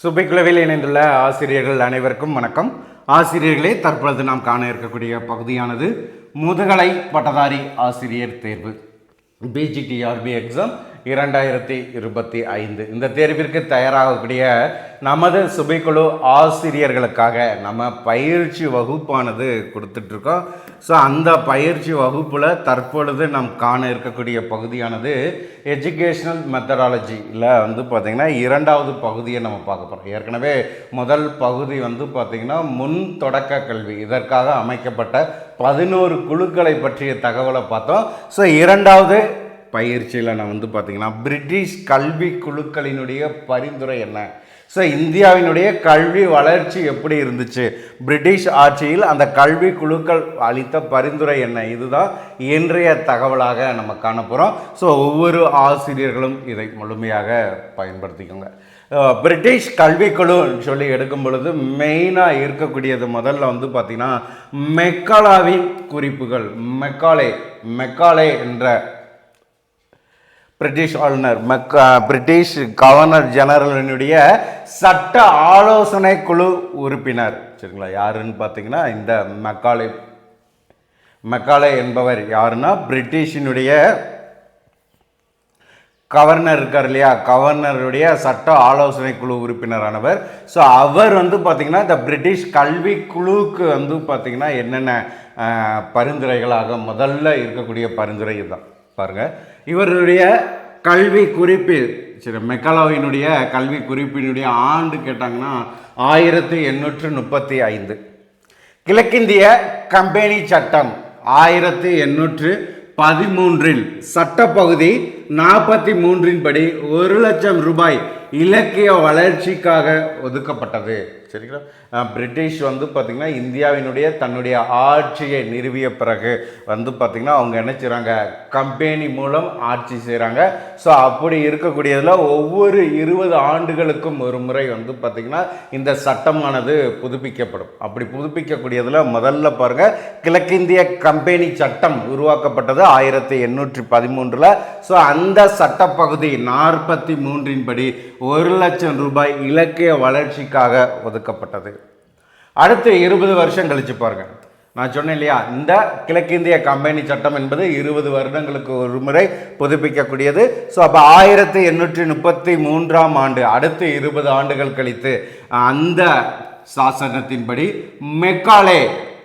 சுபைக்குழுவில் இணைந்துள்ள ஆசிரியர்கள் அனைவருக்கும் வணக்கம். ஆசிரியர்களே, தற்பொழுது நாம் காண இருக்கக்கூடிய பகுதியானது முதுகலை பட்டதாரி ஆசிரியர் தேர்வு பிஜிடிஆர்பி எக்ஸாம் 2025. இந்த தேர்விற்கு தயாராகக்கூடிய நமது சுபைக்குழு ஆசிரியர்களுக்காக நம்ம பயிற்சி வகுப்பானது கொடுத்துட்ருக்கோம். ஸோ அந்த பயிற்சி வகுப்பில் தற்பொழுது நாம் காண இருக்கக்கூடிய பகுதியானது எஜுகேஷ்னல் மெத்தடாலஜியில் பார்த்திங்கன்னா இரண்டாவது பகுதியை நம்ம பார்க்க போகிறோம். ஏற்கனவே முதல் பகுதி பார்த்திங்கன்னா முன் தொடக்க கல்வி, இதற்காக அமைக்கப்பட்ட 11 குழுக்களை பற்றிய தகவலை பார்த்தோம். ஸோ இரண்டாவது பயிற்சியில் நான் பார்த்திங்கன்னா பிரிட்டிஷ் கல்வி குழுக்களினுடைய பரிந்துரை என்ன, ஸோ இந்தியாவினுடைய கல்வி வளர்ச்சி எப்படி இருந்துச்சு, பிரிட்டிஷ் ஆட்சியில் அந்த கல்வி குழுக்கள் அளித்த பரிந்துரை என்ன, இதுதான் இன்றைய தகவலாக நம்ம காண போகிறோம். ஸோ ஒவ்வொரு ஆசிரியர்களும் இதை முழுமையாக பயன்படுத்திக்கோங்க. பிரிட்டிஷ் கல்விக்குழு சொல்லி எடுக்கும் பொழுது மெயினாக இருக்கக்கூடியது முதல்ல பார்த்திங்கன்னா மெக்காலாவின் குறிப்புகள். மெக்காலே என்ற பிரிட்டிஷ் ஆளுநர், பிரிட்டிஷ் கவர்னர் ஜெனரலினுடைய சட்ட ஆலோசனை குழு உறுப்பினர், சரிங்களா? யாருன்னு பார்த்தீங்கன்னா இந்த மெக்காலே என்பவர் யாருன்னா பிரிட்டிஷினுடைய கவர்னர் இருக்கார் இல்லையா, கவர்னருடைய சட்ட ஆலோசனை குழு உறுப்பினரானவர். ஸோ அவர் பார்த்திங்கன்னா இந்த பிரிட்டிஷ் கல்வி குழுவுக்கு பார்த்திங்கன்னா என்னென்ன பரிந்துரைகளாக முதல்ல இருக்கக்கூடிய பரிந்துரை இதுதான் பாருங்கள். இவருடைய கல்வி குறிப்பு, சரி, மெக்காலாவினுடைய கல்வி குறிப்பினுடைய ஆண்டு கேட்டாங்கன்னா 1835. கிழக்கிந்திய கம்பெனி சட்டம் 1813 சட்டப்பகுதி 43 படி 1,00,000 ரூபாய் இலக்கிய வளர்ச்சிக்காக ஒதுக்கப்பட்டது. சரிங்களா? பிரிட்டிஷ் பார்த்திங்கன்னா இந்தியாவினுடைய தன்னுடைய ஆட்சியை நிறுவிய பிறகு பார்த்திங்கன்னா அவங்க என்ன செய்கிறாங்க, கம்பெனி மூலம் ஆட்சி செய்கிறாங்க. ஸோ அப்படி இருக்கக்கூடியதில் ஒவ்வொரு 20 ஆண்டுகளுக்கும் ஒரு முறை பார்த்திங்கன்னா இந்த சட்டமானது புதுப்பிக்கப்படும். அப்படி புதுப்பிக்கக்கூடியதில் முதல்ல பாருங்கள், கிழக்கிந்திய கம்பெனி சட்டம் உருவாக்கப்பட்டது 1813. ஸோ அந்த சட்டப்பகுதி 43 படி 1,00,000 ரூபாய் இலக்கிய வளர்ச்சிக்காக ஒதுக்கப்பட்டது. அடுத்து 20 வருஷம் கழிச்சு பாருங்க, நான் சொன்னேன் இல்லையா, இந்த கிழக்கிந்திய கம்பெனி சட்டம் என்பது 20 வருடங்களுக்கு ஒரு முறை புதுப்பிக்கக்கூடியது. ஸோ அப்போ 1833 ஆண்டு, அடுத்து 20 ஆண்டுகள் கழித்து அந்த சாசனத்தின்படி மெக்காலே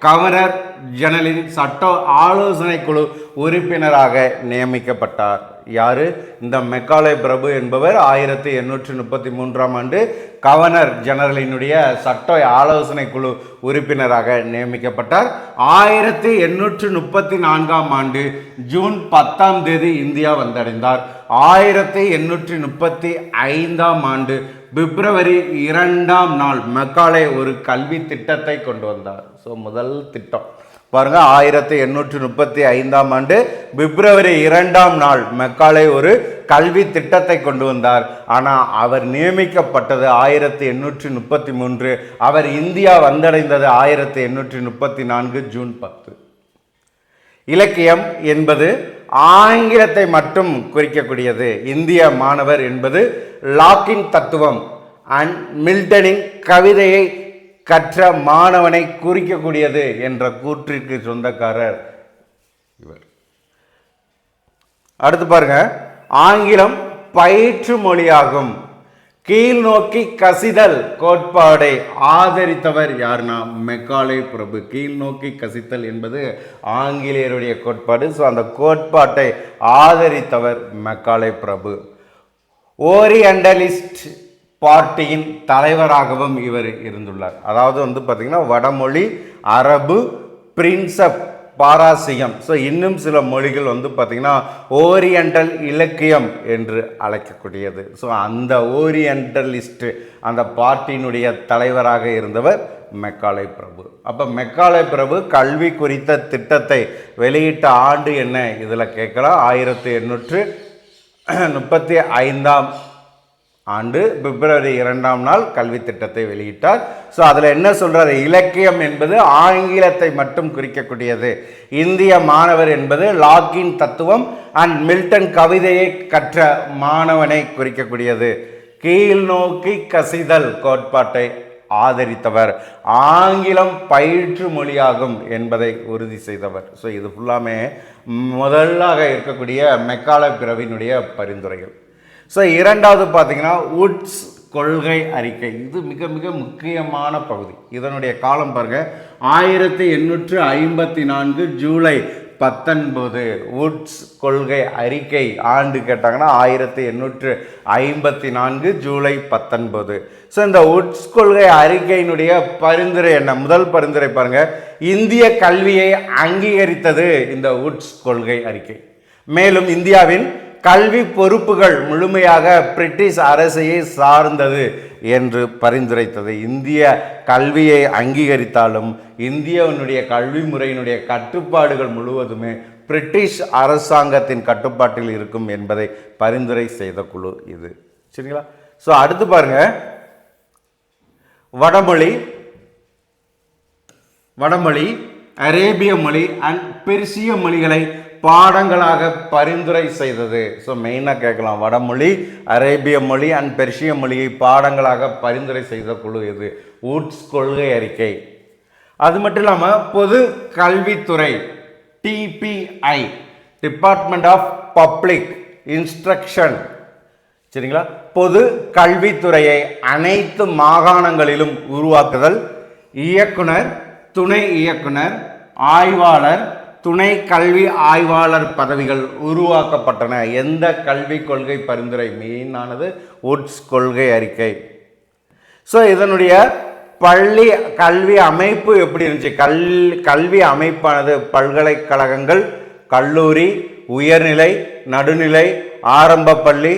கவர்னர் ஜெனரலின் சட்ட ஆலோசனை குழு உறுப்பினராக நியமிக்கப்பட்டார். யாரு? இந்த மெக்காலே பிரபு என்பவர் 1833 ஆண்டு கவர்னர் ஜெனரலினுடைய சட்ட ஆலோசனை குழு உறுப்பினராக நியமிக்கப்பட்டார். 1834 ஆண்டு ஜூன் 10 இந்தியா வந்தடைந்தார். 1835 ஆண்டு பிப்ரவரி 2 மெக்காலே ஒரு கல்வி திட்டத்தை கொண்டு வந்தார். ஸோ முதல் திட்டம் பாருங்க, 1835 ஆண்டு பிப்ரவரி 2 மெக்காலே ஒரு கல்வி திட்டத்தை கொண்டு வந்தார். ஆனால் அவர் நியமிக்கப்பட்டது 1833. அவர் இந்தியா வந்தடைந்தது 1834 ஜூன் 10. இலக்கியம் என்பது ஆங்கிலத்தை மட்டும் குறிக்கக்கூடியது. இந்திய மாணவர் என்பது லாக்கின் தத்துவம் அண்ட் மில்டனின் கவிதையை கற்ற மாணவனை குறிக்கக்கூடியது என்ற கூற்றிற்கு சொந்தக்காரர் இவர். அடுத்து பாருங்க, ஆங்கிலம் பயிற்று மொழியாகும். கீழ் நோக்கி கசிதல் கோட்பாடை ஆதரித்தவர் யாருன்னா மெக்காலே பிரபு. கீழ் நோக்கி கசித்தல் என்பது ஆங்கிலேயருடைய கோட்பாடு. ஸோ அந்த கோட்பாட்டை ஆதரித்தவர் மெக்காலே பிரபு. ஓரியண்டலிஸ்ட் பார்ட்டியின் தலைவராகவும் இவர் இருந்துள்ளார். அதாவது பார்த்திங்கன்னா வடமொழி, அரபு, பிரின்சப், பாரசீகம், ஸோ இன்னும் சில மொழிகள் பார்த்திங்கன்னா ஓரியண்டல் இலக்கியம் என்று அழைக்கக்கூடியது. ஸோ அந்த ஓரியண்டலிஸ்ட் அந்த பார்ட்டியினுடைய தலைவராக இருந்தவர் மெக்காலே பிரபு. அப்போ மெக்காலே பிரபு கல்வி குறித்த திட்டத்தை வெளியிட்ட ஆண்டு என்ன இதில் கேட்கலாம். 1835 ஆண்டு பிப்ரவரி 2 கல்வி திட்டத்தை வெளியிட்டார். ஸோ அதில் என்ன சொல்கிறார், இலக்கியம் என்பது ஆங்கிலத்தை மட்டும் குறிக்கக்கூடியது. இந்திய மாணவர் என்பது லாக்கின் தத்துவம் அண்ட் மில்டன் கவிதையை கற்ற மாணவனை குறிக்கக்கூடியது. கீழ் நோக்கி கசிதல் கோட்பாட்டை ஆதரித்தவர், ஆங்கிலம் பயிற்று மொழியாகும் என்பதை உறுதி செய்தவர். ஸோ இது ஃபுல்லாமே முதலாக இருக்கக்கூடிய மெக்காலே பிறவினுடைய பரிந்துரைகள். ஸோ இரண்டாவது பார்த்தீங்கன்னா வுட்ஸ் கொள்கை அறிக்கை. இது மிக மிக முக்கியமான பகுதி. இதனுடைய காலம் பாருங்க 1854 ஜூலை 19. வுட்ஸ் கொள்கை அறிக்கை ஆண்டு கேட்டாங்கன்னா 1854 ஜூலை 19. ஸோ இந்த வுட்ஸ் கொள்கை அறிக்கையினுடைய பரிந்துரை என்ன? முதல் பரிந்துரை பாருங்க, இந்திய கல்வியை அங்கீகரித்தது இந்த வுட்ஸ் கொள்கை அறிக்கை. மேலும் இந்தியாவின் கல்வி பொறுப்புகள் முழுமையாக பிரிட்டிஷ் அரசையே சார்ந்தது என்று பரிந்துரைத்தது. இந்திய கல்வியை அங்கீகரித்தாலும் இந்தியாவினுடைய கல்வி முறையினுடைய கட்டுப்பாடுகள் முழுவதுமே பிரிட்டிஷ் அரசாங்கத்தின் கட்டுப்பாட்டில் இருக்கும் என்பதை பரிந்துரை செய்த குழு இது. சரிங்களா? ஸோ அடுத்து பாருங்க, வடமொழி, அரேபிய மொழி அண்ட் பெர்சிய மொழிகளை பாடங்களாக பரிந்துரை செய்தது. ஸோ மெயினாக கேட்கலாம், வடமொழி, அரேபிய மொழி அண்ட் பெர்சிய மொழியை பாடங்களாக பரிந்துரை செய்த குழு இது, வுட்ஸ் கொள்கை அறிக்கை. அது மட்டும் இல்லாமல் பொது கல்வித்துறை DPI, department of public instruction, சரிங்களா, பொது கல்வித்துறையை அனைத்து மாகாணங்களிலும் உருவாக்குதல், இயக்குனர், துணை இயக்குனர், ஆய்வாளர், துணை கல்வி ஆய்வாளர் பதவிகள் உருவாக்கப்பட்டன. எந்த கல்வி கொள்கை பரிந்துரை? மெயினானது வுட்ஸ் கொள்கை அறிக்கை. ஸோ இதனுடைய பள்ளி கல்வி அமைப்பு எப்படி இருந்துச்சு? கல்வி அமைப்பானது பல்கலைக்கழகங்கள், கல்லூரி, உயர்நிலை, நடுநிலை, ஆரம்ப பள்ளி,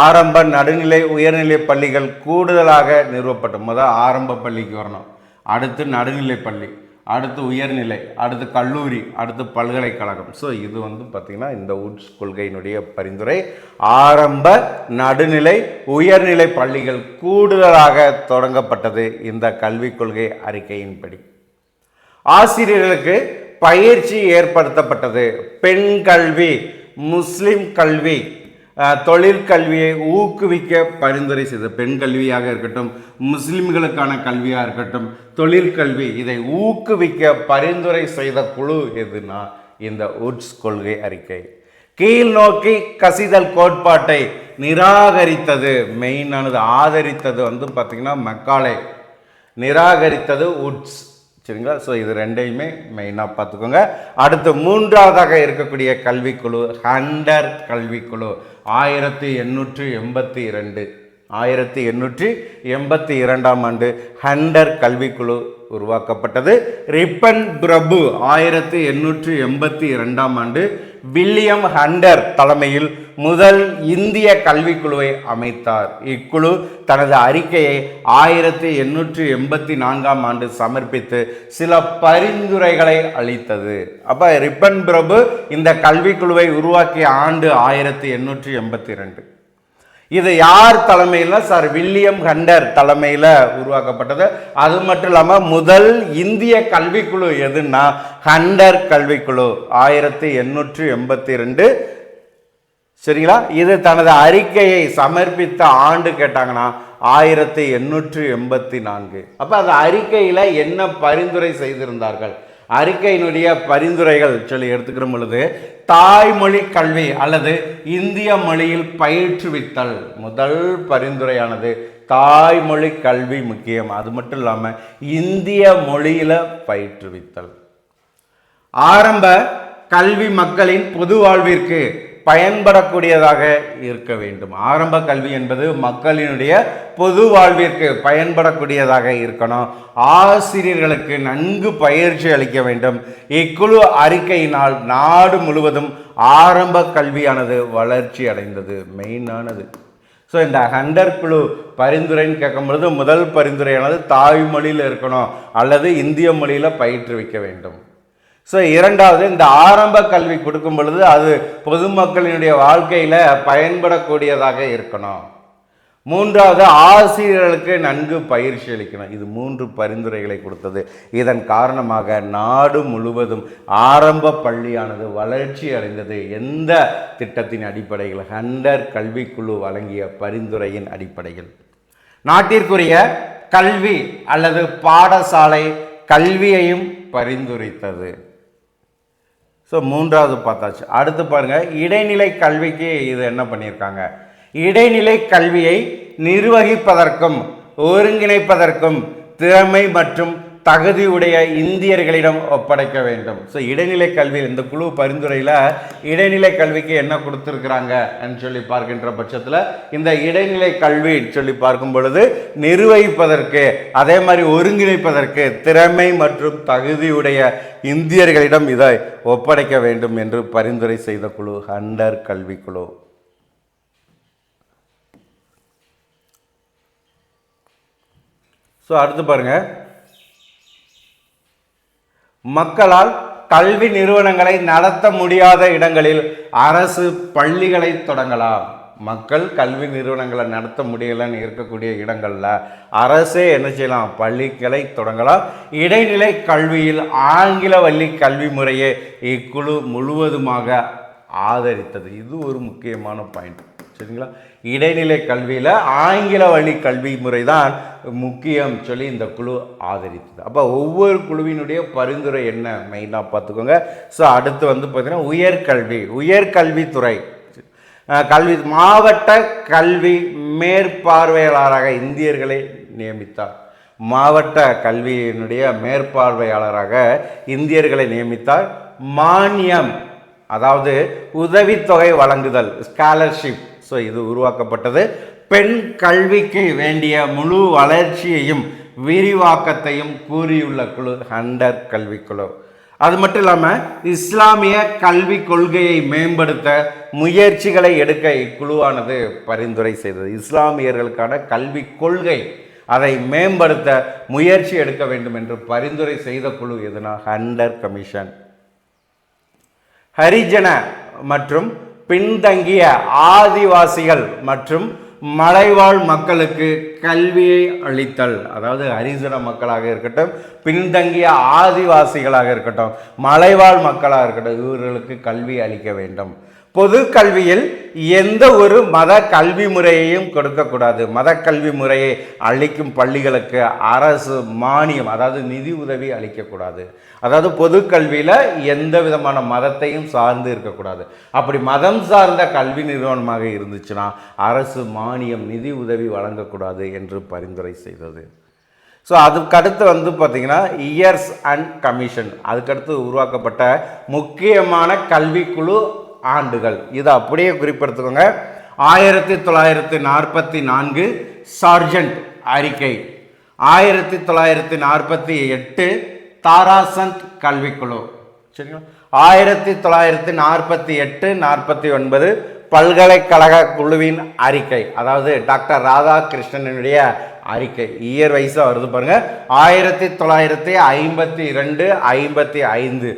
ஆரம்ப நடுநிலை, உயர்நிலை பள்ளிகள் கூடுதலாக நிறுவப்பட்ட. முதல் ஆரம்ப பள்ளிக்கு வரணும், அடுத்து நடுநிலை பள்ளி, அடுத்து உயர்நிலை, அடுத்து கல்லூரி, அடுத்து பல்கலைக்கழகம். ஸோ இது பார்த்திங்கன்னா இந்த வுட்ஸ் கொள்கையினுடைய பரிந்துரை. ஆரம்ப நடுநிலை உயர்நிலை பள்ளிகள் கூடுதலாக தொடங்கப்பட்டது இந்த கல்விக் கொள்கை அறிக்கையின்படி. ஆசிரியர்களுக்கு பயிற்சி ஏற்படுத்தப்பட்டது. பெண் கல்வி, முஸ்லிம் கல்வி, தொழிற்கல்வியை ஊக்குவிக்க பரிந்துரை செய்தது. பெண் கல்வியாக இருக்கட்டும், முஸ்லிம்களுக்கான கல்வியாக இருக்கட்டும், தொழிற்கல்வி, இதை ஊக்குவிக்க பரிந்துரை செய்த குழு எதுனா இந்த வுட்ஸ் கொள்கை அறிக்கை. கீழ் நோக்கி கசிதல் கோட்பாட்டை நிராகரித்தது. மெயினானது ஆதரித்தது பார்த்திங்கன்னா மெக்காலே, நிராகரித்தது வுட்ஸ். சரிங்களா? ஸோ இது ரெண்டையுமே மெயினாக பார்த்துக்கோங்க. அடுத்து மூன்றாவதாக இருக்கக்கூடிய கல்விக்குழு ஹண்டர் கல்விக்குழு. 1882 1882ஆம் ஆண்டு ஹண்டர் கல்விக்குழு உருவாக்கப்பட்டது. ரிப்பன் பிரபு 1882ஆம் ஆண்டு வில்லியம் ஹண்டர் தலைமையில் முதல் இந்திய கல்விக்குழுவை அமைத்தார். இக்குழு தனது அறிக்கையை 1884ஆம் ஆண்டு சமர்ப்பித்து சில பரிந்துரைகளை அளித்தது. அப்போ ரிப்பன் பிரபு இந்த கல்விக்குழுவை உருவாக்கிய ஆண்டு 1882. இது யார் தலைமையில்? சார் வில்லியம் ஹண்டர் தலைமையில் உருவாக்கப்பட்டது. அது மட்டும் இல்லாமல் முதல் இந்திய கல்விக்குழு எதுன்னா ஹண்டர் கல்விக்குழு 1882. சரிங்களா? இது தனது அறிக்கையை சமர்ப்பித்த ஆண்டு கேட்டாங்கன்னா 1884. அப்போ அந்த அறிக்கையில் என்ன பரிந்துரை செய்திருந்தார்கள்? அறிக்கையினுடைய பரிந்துரைகள் சொல்லி எடுத்துக்கிற பொழுது தாய்மொழி கல்வி அல்லது இந்திய மொழியில் பயிற்றுவித்தல். முதல் பரிந்துரையானது தாய்மொழி கல்வி முக்கியம். அது மட்டும் இல்லாமல் இந்திய மொழியில் பயிற்றுவித்தல். ஆரம்ப கல்வி மக்களின் பொது வாழ்விற்கு பயன்படக்கூடியதாக இருக்க வேண்டும். ஆரம்ப கல்வி என்பது மக்களினுடைய பொது வாழ்விற்கு பயன்படக்கூடியதாக இருக்கணும். ஆசிரியர்களுக்கு நன்கு பயிற்சி அளிக்க வேண்டும். இக்குழு அறிக்கையினால் நாடு முழுவதும் ஆரம்ப கல்வியானது வளர்ச்சி அடைந்தது. மெயினானது. ஸோ இந்த ஹண்டர் குழு பரிந்துரைன்னு கேட்கும் பொழுது முதல் பரிந்துரையானது தாய்மொழியில் இருக்கணும் அல்லது இந்திய மொழியில் பயிற்றுவிக்க வேண்டும். ஸோ இரண்டாவது, இந்த ஆரம்ப கல்வி கொடுக்கும் பொழுது அது பொதுமக்களினுடைய வாழ்க்கையில் பயன்படக்கூடியதாக இருக்கணும். மூன்றாவது, ஆசிரியர்களுக்கு நன்கு பயிற்சி அளிக்கணும். இது 3 பரிந்துரைகளை கொடுத்தது. இதன் காரணமாக நாடு முழுவதும் ஆரம்ப பள்ளியானது வளர்ச்சி அடைந்தது. எந்த திட்டத்தின் அடிப்படையில்? ஹண்டர் கல்விக்குழு வழங்கிய பரிந்துரையின் அடிப்படையில். நாட்டிற்குரிய கல்வி அல்லது பாடசாலை கல்வியையும் பரிந்துரைத்தது. ஸோ மூன்றாவது பார்த்தாச்சு. அடுத்து பாருங்க, இடைநிலை கல்விக்கு இது என்ன பண்ணியிருக்காங்க? இடைநிலை கல்வியை நிர்வகிப்பதற்கும் ஒருங்கிணைப்பதற்கும் திறமை மற்றும் தகுதியுடைய இந்தியர்களிடம் ஒப்படைக்க வேண்டும். ஸோ இடைநிலை கல்வியில் இந்த குழு பரிந்துரையில் இடைநிலை கல்விக்கு என்ன கொடுத்துருக்குறாங்க சொல்லி பார்க்கின்ற பட்சத்தில், இந்த இடைநிலை கல்வி சொல்லி பார்க்கும் பொழுது நிர்வகிப்பதற்கு அதே மாதிரி ஒருங்கிணைப்பதற்கு திறமை மற்றும் தகுதியுடைய இந்தியர்களிடம் இதை ஒப்படைக்க வேண்டும் என்று பரிந்துரை செய்த குழு ஹண்டர் கல்விக்குழு. ஸோ அடுத்து பாருங்க, மக்களால் கல்வி நிறுவனங்களை நடத்த முடியாத இடங்களில் அரசு பள்ளிகளை தொடங்கலாம். மக்கள் கல்வி நிறுவனங்களை நடத்த முடியலன்னு இருக்கக்கூடிய இடங்களில் அரசே என்ன செய்யலாம்? பள்ளிகளை தொடங்கலாம். இடைநிலை கல்வியில் ஆங்கில வழி கல்வி முறையை இக்குழு முழுவதுமாக ஆதரித்தது. இது ஒரு முக்கியமான பாயிண்ட், சரிங்களா? இடைநிலை கல்வியில் ஆங்கில வழி கல்வி முறை தான் முக்கியம் சொல்லி இந்த குழு ஆதரித்தது. அப்போ ஒவ்வொரு குழுவினுடைய பரிந்துரை என்ன மெயினாக பார்த்துக்கோங்க. ஸோ அடுத்து பார்த்தீங்கன்னா உயர்கல்வித்துறை கல்வி மாவட்ட கல்வி மேற்பார்வையாளராக இந்தியர்களை நியமித்தார். மாவட்ட கல்வியினுடைய மேற்பார்வையாளராக இந்தியர்களை நியமித்தார். மானியம், அதாவது உதவித்தொகை வழங்குதல், ஸ்காலர்ஷிப், ஸோ இது உருவாக்கப்பட்டது. பெண் கல்விக்கு வேண்டிய முழு வளர்ச்சியையும் விரிவாக்கத்தையும் கூறியுள்ள குழு ஹண்டர் கல்விக்குழு. அது மட்டும் இல்லாமல் இஸ்லாமிய கல்வி கொள்கையை மேம்படுத்த முயற்சிகளை எடுக்க இக்குழுவானது பரிந்துரை செய்தது. இஸ்லாமியர்களுக்கான கல்வி கொள்கை அதை மேம்படுத்த முயற்சி எடுக்க வேண்டும் என்று பரிந்துரை செய்த குழு எதுனா ஹண்டர் கமிஷன். ஹரிஜன மற்றும் பின்தங்கிய ஆதிவாசிகள் மற்றும் மலைவாழ் மக்களுக்கு கல்வியை அளித்தல், அதாவது ஹரிஜன மக்களாக இருக்கட்டும், பின்தங்கிய ஆதிவாசிகளாக இருக்கட்டும், மலைவாழ் மக்களாக இருக்கட்டும், இவர்களுக்கு கல்வி அளிக்க வேண்டும். பொது கல்வியில் எந்த ஒரு மத கல்வி முறையையும் கொடுக்கக்கூடாது. மத கல்வி முறையை அளிக்கும் பள்ளிகளுக்கு அரசு மானியம், அதாவது நிதி உதவி அளிக்கக்கூடாது. அதாவது பொது கல்வியில் எந்த விதமான மதத்தையும் சார்ந்து இருக்கக்கூடாது. அப்படி மதம் சார்ந்த கல்வி நிறுவனமாக இருந்துச்சுன்னா அரசு மானியம், நிதி உதவி வழங்கக்கூடாது என்று பரிந்துரை செய்தது. ஸோ அதுக்கடுத்து பார்த்தீங்கன்னா இயர்ஸ் அண்ட் கமிஷன், அதுக்கடுத்து உருவாக்கப்பட்ட முக்கியமான கல்விக்குழு ஆண்டுகள். இதை அப்படியே குறிப்பிடுத்துக்கோங்க. 1944 சார்ஜென்ட் அறிக்கை, 1948 தாராசந்த் கல்விக்குழு, சரிங்களா? 1948-49 பல்கலைக்கழக குழுவின் அறிக்கை, அதாவது டாக்டர் ராதாகிருஷ்ணனுடைய அறிக்கை. இயர் வைஸாக வருது பாருங்க. 1952-55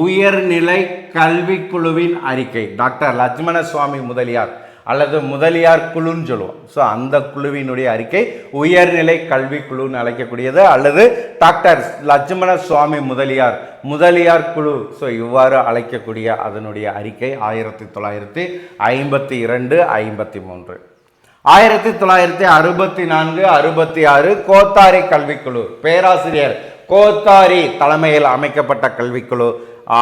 உயர்நிலை கல்விக்குழுவின் அறிக்கை, டாக்டர் லட்சுமண சுவாமி முதலியார் அல்லது முதலியார் குழுன்னு சொல்லுவோம். ஸோ அந்த குழுவினுடைய அறிக்கை உயர்நிலை கல்விக்குழுன்னு அழைக்கக்கூடியது, அல்லது டாக்டர் லட்சுமண சுவாமி முதலியார் குழு, ஸோ இவ்வாறு அழைக்கக்கூடிய அதனுடைய அறிக்கை 1952-53. 1964-66 கோத்தாரி கல்விக்குழு, பேராசிரியர் கோத்தாரி தலைமையில் அமைக்கப்பட்ட கல்விக்குழு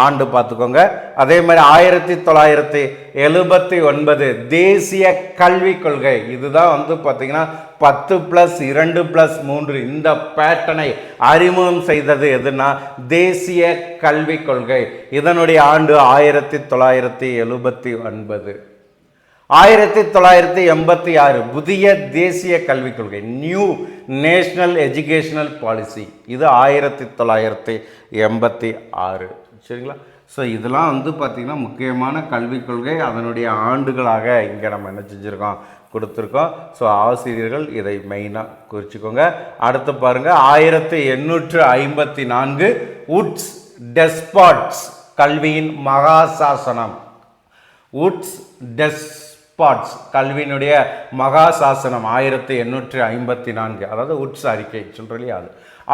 ஆண்டு பார்த்துக்கோங்க. அதே மாதிரி 1979 தேசிய கல்விக் கொள்கை, இதுதான் பார்த்தீங்கன்னா 10+2+3 இந்த பேட்டர்னை அறிமுகம் செய்தது எதுனா தேசிய கல்விக் கொள்கை. இதனுடைய ஆண்டு 1979. 1986 புதிய தேசிய கல்விக் கொள்கை, நியூ நேஷனல் எஜுகேஷனல் பாலிசி, இது 1986, சரிங்களா? ஸோ இதெல்லாம் பார்த்தீங்கன்னா முக்கியமான கல்விக் கொள்கை, அதனுடைய ஆண்டுகளாக இங்கே நம்ம என்ன செஞ்சுருக்கோம், கொடுத்துருக்கோம். ஸோ ஆசிரியர்கள் இதை மெயினாக குறிச்சிக்கோங்க. அடுத்து பாருங்கள், 1854 உட்ஸ் டெஸ்பாட்ஸ் கல்வியின் மகாசாசனம். உட்ஸ் ஸ்பாட்ஸ் கல்வியினுடைய மகா சாசனம் 1854, அதாவது உட்ஸ் அறிக்கை சொல்கிறோம் இல்லையா, அது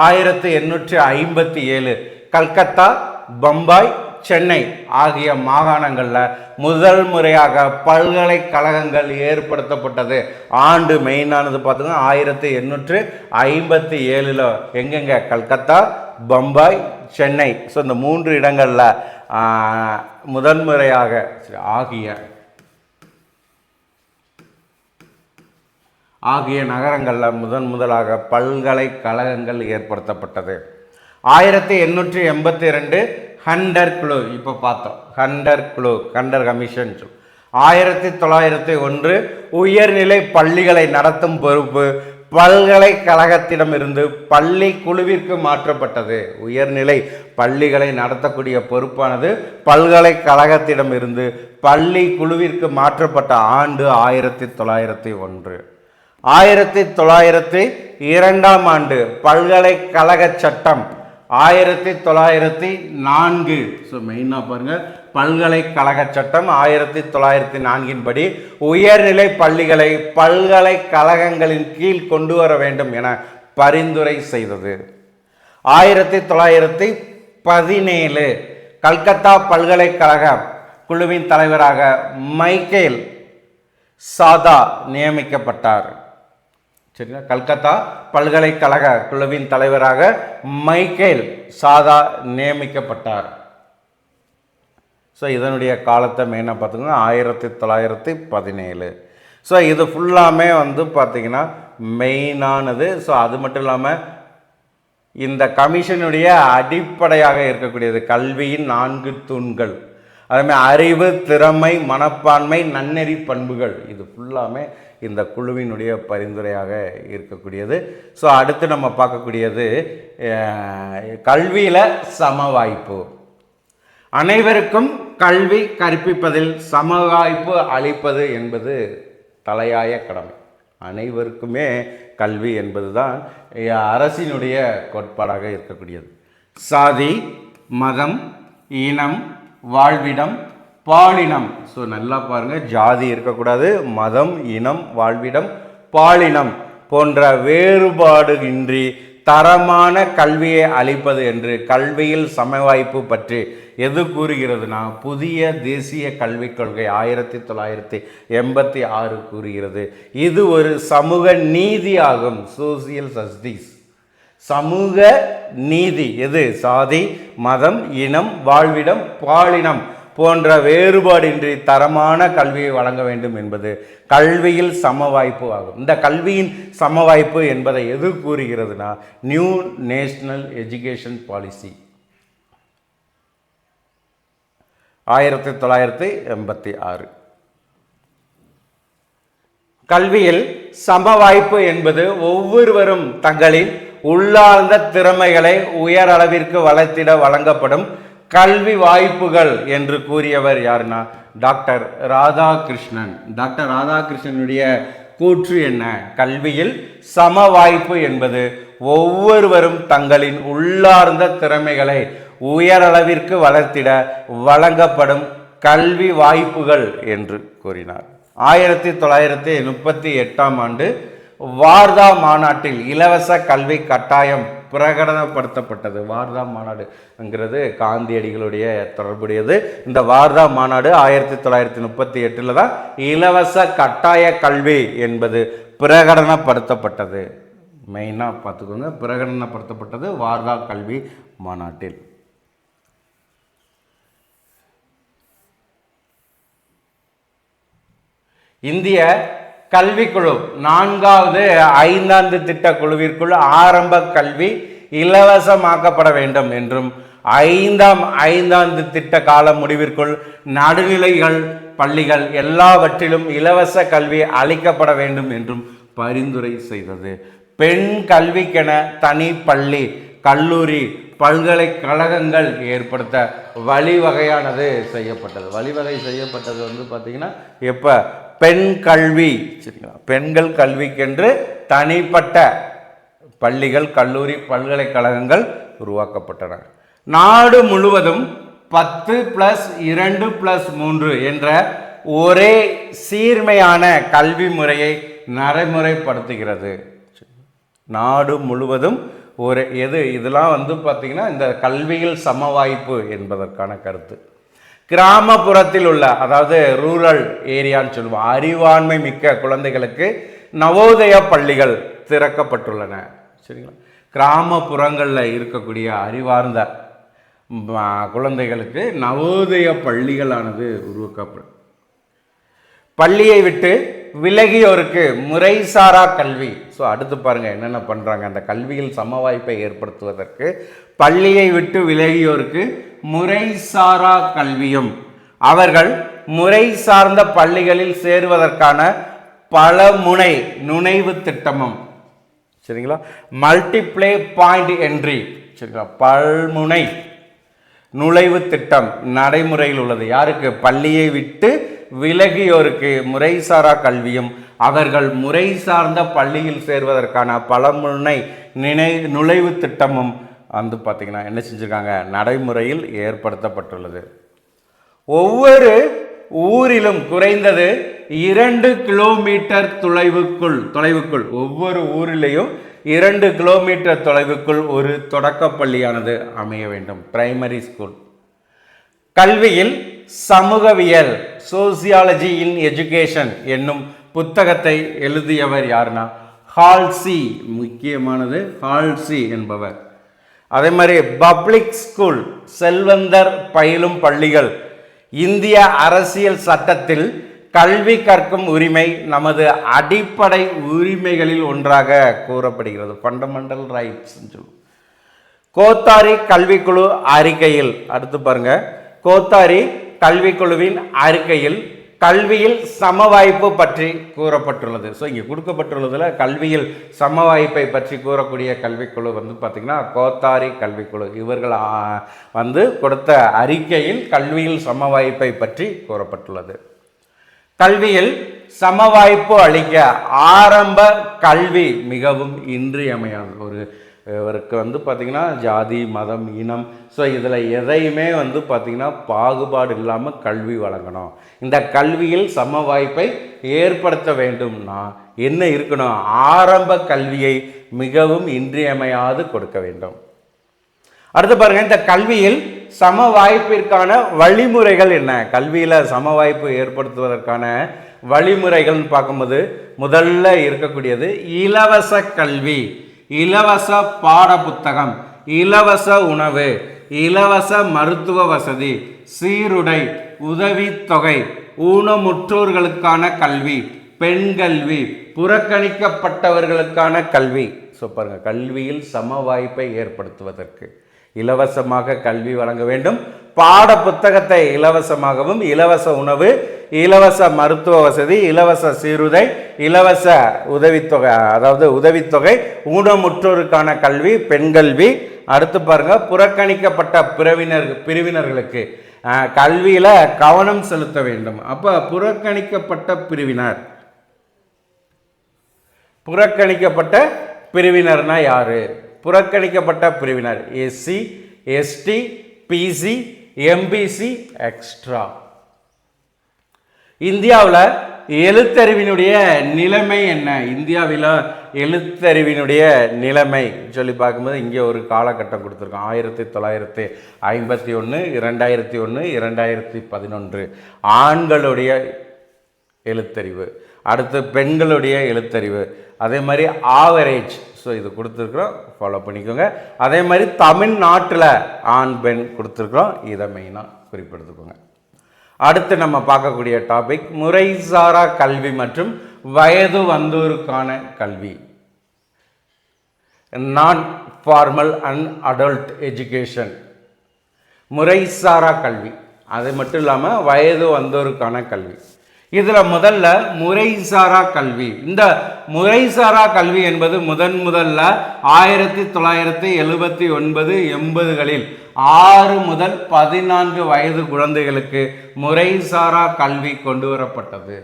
1857 கல்கத்தா, பம்பாய், சென்னை ஆகிய மாகாணங்களில் முதல் முறையாக பல்கலைக்கழகங்கள் ஏற்படுத்தப்பட்டது. ஆண்டு மெயினானது பார்த்துங்க 1857 எங்கெங்க, கல்கத்தா, பம்பாய், சென்னை. ஸோ இந்த 3 இடங்களில் முதல் முறையாக ஆகிய நகரங்களில் முதலாக பல்கலைக்கழகங்கள் ஏற்படுத்தப்பட்டது. 1882 ஹண்டர் குழு, இப்போ பார்த்தோம் ஹண்டர் குழு, ஹண்டர் கமிஷன். 1901 உயர்நிலை பள்ளிகளை நடத்தும் பொறுப்பு பல்கலைக்கழகத்திடமிருந்து பள்ளி குழுவிற்கு மாற்றப்பட்டது. உயர்நிலை பள்ளிகளை நடத்தக்கூடிய பொறுப்பானது பல்கலைக்கழகத்திடமிருந்து பள்ளி குழுவிற்கு மாற்றப்பட்ட ஆண்டு 1901. 1902 ஆண்டு பல்கலைக்கழக சட்டம் 1904. ஸோ மெயினாக பாருங்கள், பல்கலைக்கழக சட்டம் 1904 படி உயர்நிலை பள்ளிகளை பல்கலைக்கழகங்களின் கீழ் கொண்டு வர வேண்டும் என பரிந்துரை செய்தது. 1917 கல்கத்தா பல்கலைக்கழக குழுவின் தலைவராக மைக்கேல் சாதா நியமிக்கப்பட்டார். சரிங்களா, கல்கத்தா பல்கலைக்கழக குழுவின் தலைவராக மைக்கேல் சாதா நியமிக்கப்பட்டார். ஸோ இதனுடைய காலத்தை மெயினாக பார்த்திங்கன்னா 1917. ஸோ இது ஃபுல்லாமே பார்த்திங்கன்னா மெயினானது. ஸோ அது மட்டும் இல்லாமல் இந்த கமிஷனுடைய அடிப்படையாக இருக்கக்கூடியது கல்வியின் 4 தூண்கள், அதுமாதிரி அறிவு, திறமை, மனப்பான்மை, நன்னெறி பண்புகள். இது ஃபுல்லாமே இந்த குழுவினுடைய பரிந்துரையாக இருக்கக்கூடியது. ஸோ அடுத்து நம்ம பார்க்கக்கூடியது கல்வியில் சம வாய்ப்பு. அனைவருக்கும் கல்வி கற்பிப்பதில் சம வாய்ப்பு அளிப்பது என்பது தலையாய கடமை. அனைவருக்குமே கல்வி என்பது தான் அரசினுடைய கோட்பாடாக இருக்கக்கூடியது. சாதி, மதம், இனம், வாழ்விடம், பாலினம். ஸோ நல்லா பாருங்கள், ஜாதி இருக்கக்கூடாது, மதம், இனம், வாழ்விடம், பாலினம் போன்ற வேறுபாடு இன்றி தரமான கல்வியை அளிப்பது என்று கல்வியில் சமவாய்ப்பு பற்றி எது கூறுகிறதுனா புதிய தேசிய கல்விக் கொள்கை 1986 கூறுகிறது. இது ஒரு சமூக நீதி ஆகும். சோசியல் ஜஸ்டிஸ், சமூக நீதி. எது? சாதி, மதம், இனம், வாழ்விடம், பாலினம் போன்ற வேறுபாடின்றி தரமான கல்வியை வழங்க வேண்டும் என்பது கல்வியில் சம வாய்ப்பு ஆகும். இந்த கல்வியின் சம வாய்ப்பு என்பதை எது கூறுகிறதுனா நியூ நேஷனல் எஜுகேஷன் பாலிசி 1986. கல்வியில் சம வாய்ப்பு என்பது ஒவ்வொருவரும் தங்களின் உள்ளார்ந்த திறமைகளை உயர் அளவிற்கு வளர்த்திட வழங்கப்படும் கல்வி வாய்ப்புகள் என்று கூறியவர் யாருன்னா டாக்டர் ராதாகிருஷ்ணன். டாக்டர் ராதாகிருஷ்ணனுடைய கூற்று என்ன? கல்வியில் சம வாய்ப்பு என்பது ஒவ்வொருவரும் தங்களின் உள்ளார்ந்த திறமைகளை உயரளவிற்கு வளர்த்திட வழங்கப்படும் கல்வி வாய்ப்புகள் என்று கூறினார். 1938 ஆண்டு வார்தா மாநாட்டில் இலவச கல்வி கட்டாயம் பிரகடனப்படுத்தப்பட்டது. வார்தா மாநாடுங்கிறது காந்தியடிகளுடைய தொடர்புடையது. இந்த வார்தா மாநாடு 1938 தான் இலவச கட்டாய கல்வி என்பது பிரகடனப்படுத்தப்பட்டது. மெயினாக பார்த்துக்கோங்க, பிரகடனப்படுத்தப்பட்டது வார்தா கல்வி மாநாட்டில். இந்திய கல்விக்குழு 4வது 5ஆண்டு திட்ட குழுவிற்குள் ஆரம்ப கல்வி இலவசமாக்கப்பட வேண்டும் என்றும் 5ஆண்டு திட்ட கால முடிவிற்குள் நடுநிலைகள் பள்ளிகள் எல்லாவற்றிலும் இலவச கல்வி அளிக்கப்பட வேண்டும் என்றும் பரிந்துரை செய்தது. பெண் கல்விக்கென தனி பள்ளி, கல்லூரி, பல்கலைக்கழகங்கள் ஏற்படுத்த வழிவகையானது செய்யப்பட்டது. வழிவகை செய்யப்பட்டது பார்த்தீங்கன்னா எப்போ? பெண் கல்வி, சரிங்களா, பெண்கள் கல்விக்கென்று தனிப்பட்ட பள்ளிகள், கல்லூரி, பல்கலைக்கழகங்கள் உருவாக்கப்பட்டன. நாடு முழுவதும் 10+2+3 என்ற ஒரே சீர்மையான கல்வி முறையை நடைமுறைப்படுத்துகிறது. நாடு முழுவதும் ஒரு இதெல்லாம் பார்த்தீங்கன்னா இந்த கல்வியில் சம வாய்ப்பு என்பதற்கான கருத்து. கிராமப்புறத்தில் உள்ள, அதாவது ரூரல் ஏரியான்னு சொல்லுவோம், அறிவாண்மை மிக்க குழந்தைகளுக்கு நவோதய பள்ளிகள் திறக்கப்பட்டுள்ளன. சரிங்களா? கிராமப்புறங்களில் இருக்கக்கூடிய அறிவார்ந்த குழந்தைகளுக்கு நவோதய பள்ளிகளானது உருவாக்கப்படும். பள்ளியை விட்டு விலகியோருக்கு முறைசாரா கல்வி. ஸோ அடுத்து பாருங்கள் என்னென்ன பண்ணுறாங்க. அந்த கல்வியில் சம வாய்ப்பை ஏற்படுத்துவதற்கு பள்ளியை விட்டு விலகியோருக்கு முறைசாரா கல்வியும், அவர்கள் முறை சார்ந்த பள்ளிகளில் சேருவதற்கான பலமுனை நுழைவு திட்டமும். சரிங்களா? Multiplay point entry. சரிங்களா? பல்முனை நுழைவு திட்டம் நடைமுறையில் உள்ளது. யாருக்கு? பள்ளியை விட்டு விலகியோருக்கு முறைசாரா கல்வியும், அவர்கள் முறை சார்ந்த பள்ளியில் சேர்வதற்கான பலமுனை நுழைவு திட்டமும் பார்த்தீங்கன்னா என்ன செஞ்சுருக்காங்க, நடைமுறையில் ஏற்படுத்தப்பட்டுள்ளது. ஒவ்வொரு ஊரிலும் குறைந்தது 2 கிலோமீட்டர் தொலைவுக்குள் ஒவ்வொரு ஊரிலையும் 2 கிலோமீட்டர் தொலைவுக்குள் ஒரு தொடக்கப்பள்ளியானது அமைய வேண்டும். Primary school. கல்வியில் சமூகவியல், சோசியாலஜி இன் எஜுகேஷன் என்னும் புத்தகத்தை எழுதியவர் யாருன்னா ஹால்சி. முக்கியமானது ஹால்சி என்பவர். அதே மாதிரி பப்ளிக் ஸ்கூல், செல்வந்தர் பயிலும் பள்ளிகள். இந்திய அரசியல் சட்டத்தில் கல்வி கற்கும் உரிமை நமது அடிப்படை உரிமைகளில் ஒன்றாக கூறப்படுகிறது. Fundamental rights. கோத்தாரி கல்விக்குழு அறிக்கையில், அடுத்து பாருங்க, கோத்தாரி கல்விக்குழுவின் அறிக்கையில் கல்வியில் சம வாய்ப்பு பற்றி கூறப்பட்டுள்ளது. ஸோ இங்கே கொடுக்கப்பட்டுள்ளதில் கல்வியில் சம வாய்ப்பை பற்றி கூறக்கூடிய கல்விக்குழு பார்த்தீங்கன்னா கோத்தாரி கல்விக்குழு. இவர்கள் கொடுத்த அறிக்கையில் கல்வியில் சம வாய்ப்பை பற்றி கூறப்பட்டுள்ளது. கல்வியில் சம வாய்ப்பு அளிக்க ஆரம்ப கல்வி மிகவும் இன்றியமையானது. இவருக்கு பார்த்தீங்கன்னா ஜாதி, மதம், இனம், ஸோ இதில் எதையுமே பார்த்தீங்கன்னா பாகுபாடு இல்லாமல் கல்வி வழங்கணும். இந்த கல்வியில் சம வாய்ப்பை ஏற்படுத்த வேண்டும்னா என்ன இருக்கணும்? ஆரம்ப கல்வியை மிகவும் இன்றியமையாது கொடுக்க வேண்டும். அடுத்து பாருங்க, இந்த கல்வியில் சம வாய்ப்பிற்கான வழிமுறைகள் என்ன? கல்வியில் சம வாய்ப்பு ஏற்படுத்துவதற்கான வழிமுறைகள்னு பார்க்கும்போது முதல்ல இருக்கக்கூடியது இலவச கல்வி, இலவச பாட புத்தகம், இலவச உணவு, இலவச மருத்துவ வசதி, சீருடை, உதவித்தொகை, ஊனமுற்றோர்களுக்கான கல்வி, பெண் கல்வி, புறக்கணிக்கப்பட்டவர்களுக்கான கல்வி. ஸோ பாருங்க, கல்வியில் சம வாய்ப்பை ஏற்படுத்துவதற்கு இலவசமாக கல்வி வழங்க வேண்டும். பாட புத்தகத்தை இலவசமாகவும், இலவச உணவு, இலவச மருத்துவ வசதி, இலவச சீருடை, இலவச உதவித்தொகை, அதாவது உதவித்தொகை, ஊனமுற்றோருக்கான கல்வி, பெண் கல்வி. அடுத்து பாருங்க, புறக்கணிக்கப்பட்ட பிரிவினர்களுக்கு கல்வியில கவனம் செலுத்த வேண்டும். அப்ப புறக்கணிக்கப்பட்ட பிரிவினர்னா யாரு? புறக்கணிக்கப்பட்ட பிரிவினர் SC, ST, BC, MBC, extra. இந்தியாவில் எழுத்தறிவினுடைய நிலைமை என்ன? இந்தியாவில் எழுத்தறிவினுடைய நிலைமை சொல்லி பார்க்கும்போது இங்கே ஒரு காலகட்டம் கொடுத்துருக்கோம். 1951, 2001, 2011 ஆண்களுடைய எழுத்தறிவு, அடுத்து பெண்களுடைய எழுத்தறிவு, அதே மாதிரி ஆவரேஜ். ஸோ இது கொடுத்துருக்குறோம், ஃபாலோ பண்ணிக்கோங்க. அதே மாதிரி தமிழ்நாட்டில் ஆண் பெண் கொடுத்துருக்குறோம், இதை மெயினாக குறிப்பெடுத்துக்கோங்க. அடுத்து நம்ம பார்க்கக்கூடிய டாபிக் முறைசாரா கல்வி மற்றும் வயது வந்தோருக்கான கல்வி. நான் ஃபார்மல் அண்ட் அடல்ட் எஜுகேஷன், முறைசாரா கல்வி. அது மட்டும் இல்லாமல் வயது வந்தோருக்கான கல்வி. இதில் முதல்ல முறைசாரா கல்வி. இந்த முறைசாரா கல்வி என்பது முதல்ல 1979, 80களில் 6 முதல் 14 வயது குழந்தைகளுக்கு முறைசாரா கல்வி கொண்டு வரப்பட்டது.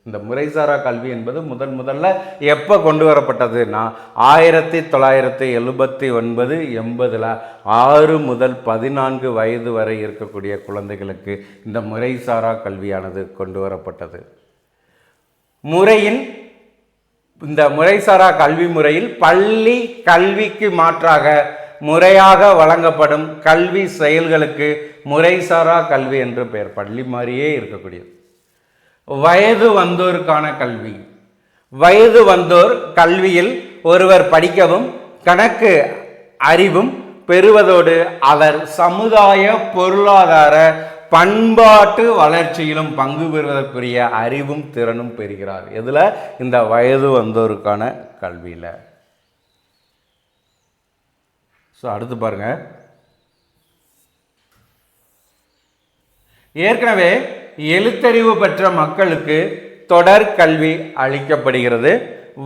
இந்த முறைசாரா கல்வி என்பது முதல்ல எப்போ கொண்டு வரப்பட்டதுன்னா 1979 80 6 முதல் 14 வயது வரை இருக்கக்கூடிய குழந்தைகளுக்கு இந்த முறைசாரா கல்வியானது கொண்டு வரப்பட்டது. இந்த முறைசாரா கல்வி முறையில் பள்ளி கல்விக்கு மாற்றாக முறையாக வழங்கப்படும் கல்வி செயல்களுக்கு முறைசாரா கல்வி என்று பெயர். பள்ளி மாதிரியே இருக்கக்கூடியது. வயது வந்தோருக்கான கல்வி. வயது வந்தோர் கல்வியில் ஒருவர் படிக்கவும் கணக்கு அறிவும் பெறுவதோடு அவர் சமுதாய பொருளாதார பண்பாட்டு வளர்ச்சியிலும் பங்கு பெறுவதற்குரிய அறிவும் திறனும் பெறுகிறார். எதுல? இந்த வயது வந்தோருக்கான கல்வியில். அடுத்து பாருங்க, ஏற்கனவே எழுத்தறிவு பெற்ற மக்களுக்கு தொடர் கல்வி அளிக்கப்படுகிறது.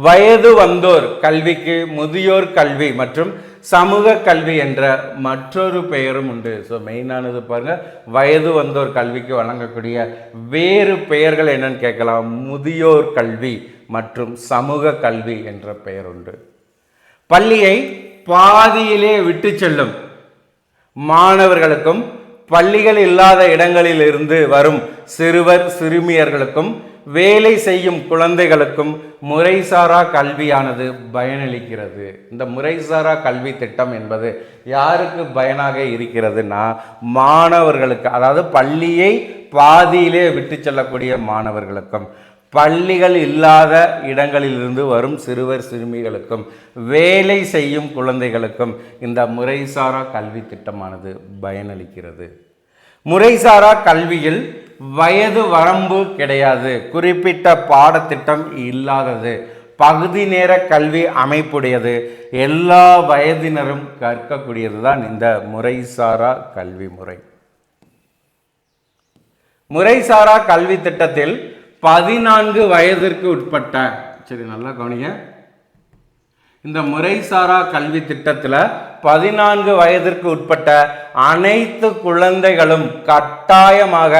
வயது வந்தோர் கல்விக்கு முதியோர் கல்வி மற்றும் சமூக கல்வி என்ற மற்றொரு பெயரும் உண்டு. மெயினானது பாருங்க, வயது வந்தோர் கல்விக்கு வழங்கக்கூடிய வேறு பெயர்கள் என்னன்னு கேட்கலாம். முதியோர் கல்வி மற்றும் சமூக கல்வி என்ற பெயர் உண்டு. பள்ளியை பாதியிலே விட்டு செல்லும் மாணவர்களுக்கும் பள்ளிகள் இல்லாத இடங்களில் இருந்து வரும் சிறுவர் சிறுமியர்களுக்கும் வேலை செய்யும் குழந்தைகளுக்கும் முறைசாரா கல்வியானது பயனளிக்கிறது. இந்த முறைசாரா கல்வி திட்டம் என்பது யாருக்கு பயனாக இருக்கிறதுனா மாணவர்களுக்கு, அதாவது பள்ளியை பாதியிலே விட்டு செல்லக்கூடிய மாணவர்களுக்கும் பள்ளிகள் இல்லாத இடங்களிலிருந்து வரும் சிறுவர் சிறுமிகளுக்கும் வேலை செய்யும் குழந்தைகளுக்கும் இந்த முறைசாரா கல்வி திட்டமானது பயனளிக்கிறது. முறைசாரா கல்வியில் வயது வரம்பு கிடையாது. குறிப்பிட்ட பாடத்திட்டம் இல்லாதது. பகுதி நேர கல்வி அமைப்புடையது. எல்லா வயதினரும் கற்கக்கூடியது தான் இந்த முறைசாரா கல்வி முறை. முறைசாரா கல்வி திட்டத்தில் 14 வயதிற்கு உட்பட்ட, சரி நல்லா கவனிங்க, இந்த முறைசாரா கல்வி திட்டத்தில் 14 வயதிற்கு உட்பட்ட அனைத்து குழந்தைகளும் கட்டாயமாக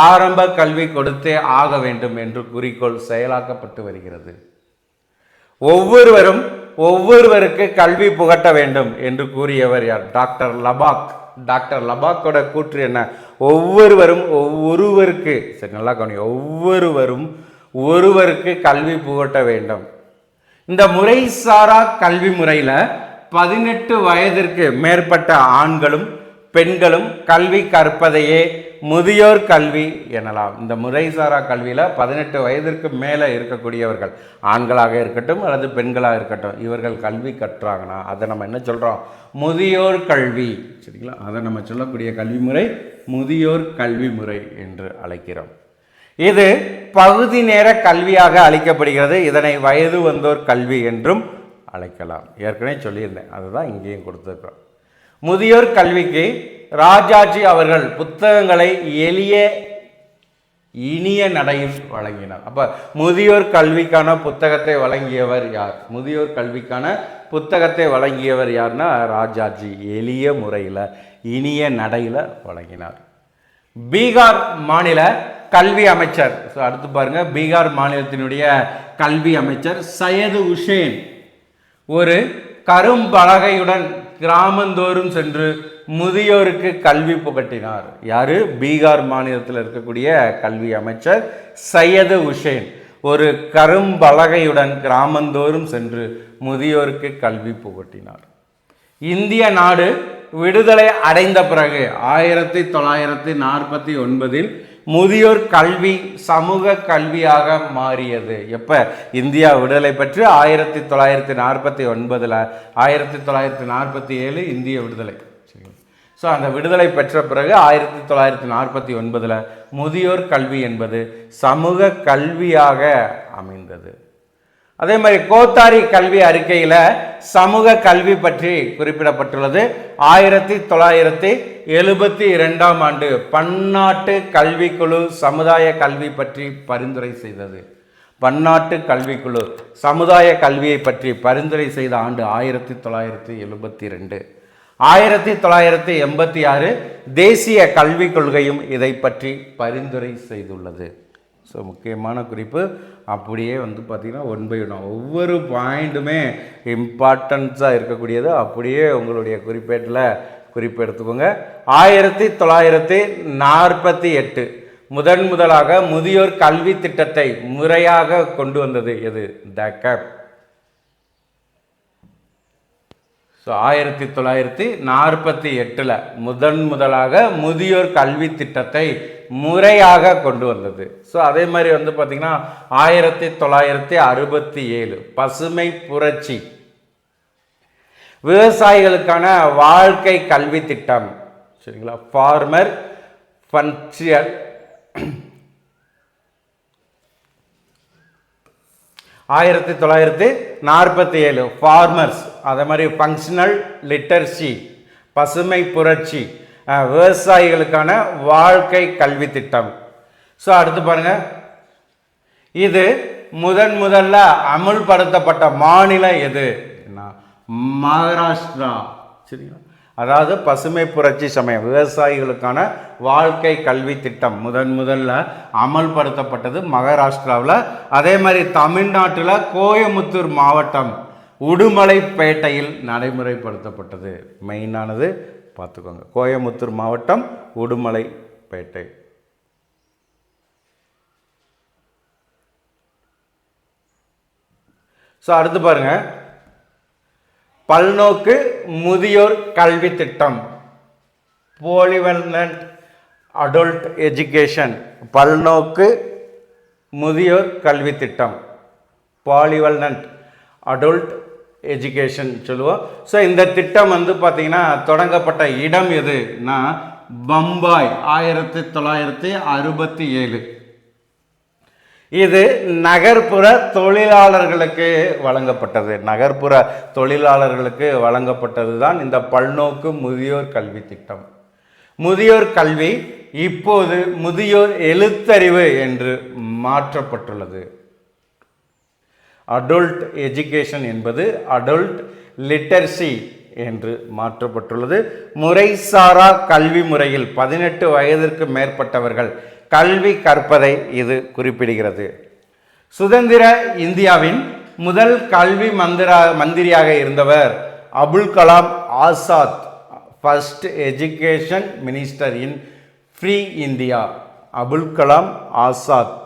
ஆரம்ப கல்வி கொடுத்தே ஆக வேண்டும் என்று குறிக்கோள் செயலாக்கப்பட்டு வருகிறது. ஒவ்வொருவருக்கு கல்வி புகட்ட வேண்டும் என்று கூறியவர் யார்? டாக்டர் லபாக். டாக்டர் லபாக்கோட கூற்று என்ன? ஒருவருக்கு, சரி நல்லா கவனிங்க, ஒருவருக்கு கல்வி புகட்ட வேண்டும். இந்த முறைசாரா கல்வி முறையில் 18 வயதிற்கு மேற்பட்ட ஆண்களும் பெண்களும் கல்வி கற்பதையே முதியோர் கல்வி எனலாம். இந்த முறைசாரா கல்வியில் 18 வயதிற்கு மேலே இருக்கக்கூடியவர்கள், ஆண்களாக இருக்கட்டும் அல்லது பெண்களாக இருக்கட்டும், இவர்கள் கல்வி கற்றாங்கன்னா அதை நம்ம என்ன சொல்கிறோம்? முதியோர் கல்வி. சரிங்களா? அதை நம்ம சொல்லக்கூடிய கல்வி முறை முதியோர் கல்வி முறை என்று அழைக்கிறோம். இது பகுதி நேர கல்வியாக அளிக்கப்படுகிறது. இதனை வயது வந்தோர் கல்வி என்றும் அழைக்கலாம். ஏற்கனவே சொல்லியிருந்தேன், அதுதான் இங்கேயும் கொடுத்துருக்கோம். முதியோர் கல்விக்கு ராஜாஜி அவர்கள் புத்தகங்களை இனிய நடையில் வழங்கினார். அப்ப முதியோர் கல்விக்கான புத்தகத்தை வழங்கியவர் யார்? முதியோர் கல்விக்கான புத்தகத்தை வழங்கியவர் யார்னா ராஜாஜி. எளிய முறையில் இனிய நடையில் வழங்கினார். பீகார் மாநில கல்வி அமைச்சர், அடுத்து பாருங்க, பீகார் மாநிலத்தினுடைய கல்வி அமைச்சர் சையது உசேன் ஒரு கரும்பலகையுடன் கிராமந்தோறும் சென்று முதியோருக்கு கல்வி புகட்டினார். யாரு? பீகார் மாநிலத்தில் இருக்கக்கூடிய கல்வி அமைச்சர் சையது உசேன் ஒரு கரும்பலகையுடன் கிராமந்தோறும் சென்று முதியோருக்கு கல்வி புகட்டினார். இந்திய நாடு விடுதலை அடைந்த பிறகு 1949 முதியோர் கல்வி சமூக கல்வியாக மாறியது. எப்ப? இந்தியா விடுதலை பெற்று 1949 1947 இந்திய விடுதலை. அந்த விடுதலை பெற்ற பிறகு 1949 முதியோர் கல்வி என்பது சமூக கல்வியாக அமைந்தது. அதே மாதிரி கோத்தாரி கல்வி அறிக்கையில் சமூக கல்வி பற்றி குறிப்பிடப்பட்டுள்ளது. 1972 ஆண்டு பன்னாட்டு கல்விக்குழு சமுதாய கல்வி பற்றி பரிந்துரை செய்தது. பன்னாட்டு கல்விக்குழு சமுதாய கல்வியை பற்றி பரிந்துரை செய்த ஆண்டு 1972. 1986 தேசிய கல்விக் கொள்கையும் இதை பற்றி பரிந்துரை செய்துள்ளது. ஸோ முக்கியமான குறிப்பு. அப்படியே வந்து பார்த்திங்கன்னா 1/1 ஒவ்வொரு பாயிண்ட்டுமே இம்பார்ட்டன்ஸாக இருக்கக்கூடியது. அப்படியே உங்களுடைய குறிப்பேட்டில் குறிப்பு எடுத்துக்கோங்க. 1948 முதலாக முதியோர் கல்வி திட்டத்தை முறையாக கொண்டு வந்தது எது? DACAP. ஸோ 1948 முதலாக முதியோர் கல்வி திட்டத்தை முறையாக கொண்டு வந்தது. ஸோ அதே மாதிரி வந்து பார்த்திங்கன்னா 1967 பசுமை புரட்சி, விவசாயிகளுக்கான வாழ்க்கை கல்வி திட்டம், சரிங்களா, ஃபார்மர் ஃபன்ஷியல். 1947 ஃபார்மர்ஸ், அதே மாதிரி ஃபங்க்ஷனல் லிட்டர்சி, பசுமை புரட்சி, விவசாயிகளுக்கான வாழ்க்கை கல்வி திட்டம். ஸோ அடுத்து பாருங்க, இது முதல்ல அமுல்படுத்தப்பட்ட மாநிலம் எது? மகாராஷ்டிரா. சரிங்களா, அதாவது பசுமை புரட்சி சமயம் விவசாயிகளுக்கான வாழ்க்கை கல்வி திட்டம் முதல்ல அமல்படுத்தப்பட்டது மகாராஷ்டிராவில். அதே மாதிரி தமிழ்நாட்டில் கோயமுத்தூர் மாவட்டம் உடுமலைப்பேட்டையில் நடைமுறைப்படுத்தப்பட்டது. மெயினானது பார்த்துக்கோங்க, கோயமுத்தூர் மாவட்டம் உடுமலைப்பேட்டை. ஸோ அடுத்து பாருங்க, பல்நோக்கு முதியோர் கல்வி திட்டம், பாலிவலண்ட் அடல்ட் எஜுகேஷன், பல்நோக்கு முதியோர் கல்வி திட்டம், பாலிவலண்ட் அடல்ட் எஜுகேஷன் சொல்லுவோம். ஸோ இந்த திட்டம் வந்து பார்த்தீங்கன்னா தொடங்கப்பட்ட இடம் எதுனா பம்பாய் 1967. இது நகர்ப்புற தொழிலாளர்களுக்கு வழங்கப்பட்டது. நகர்ப்புற தொழிலாளர்களுக்கு வழங்கப்பட்டது தான் இந்த பல்நோக்கு முதியோர் கல்வி திட்டம். முதியோர் கல்வி இப்போது முதியோர் எழுத்தறிவு என்று மாற்றப்பட்டுள்ளது. அடல்ட் எஜுகேஷன் என்பது அடல்ட் லிட்டர்சி என்று மாற்றப்பட்டுள்ளது. முறைசாரா கல்வி முறையில் 18 வயதிற்கு மேற்பட்டவர்கள் கல்வி கற்பதை இது குறிப்பிடுகிறது. சுதந்திர இந்தியாவின் முதல் கல்வி மந்திரியாக இருந்தவர் Abul Kalam Azad, first education minister இன் ஃப்ரீ இந்தியா. அபுல் கலாம் ஆசாத்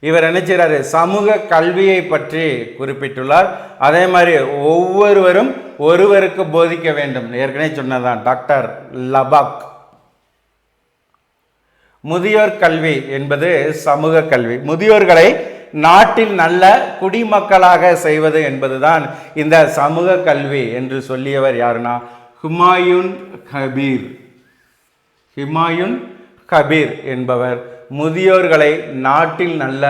இவர் என்ன செய்கிறாரு? சமூக கல்வியை பற்றி குறிப்பிட்டுள்ளார். அதே மாதிரி ஒவ்வொருவரும் ஒருவருக்கு போதிக்க வேண்டும், ஏற்கனவே சொன்னதான் டாக்டர் லபாக். முதியோர் கல்வி என்பது சமூக கல்வி. முதியோர்களை நாட்டில் நல்ல குடிமக்களாக செய்வது என்பதுதான் இந்த சமூக கல்வி என்று சொல்லியவர் யாருன்னா ஹுமாயூன் கபீர். ஹுமாயூன் கபீர் என்பவர் முதியோர்களை நாட்டில் நல்ல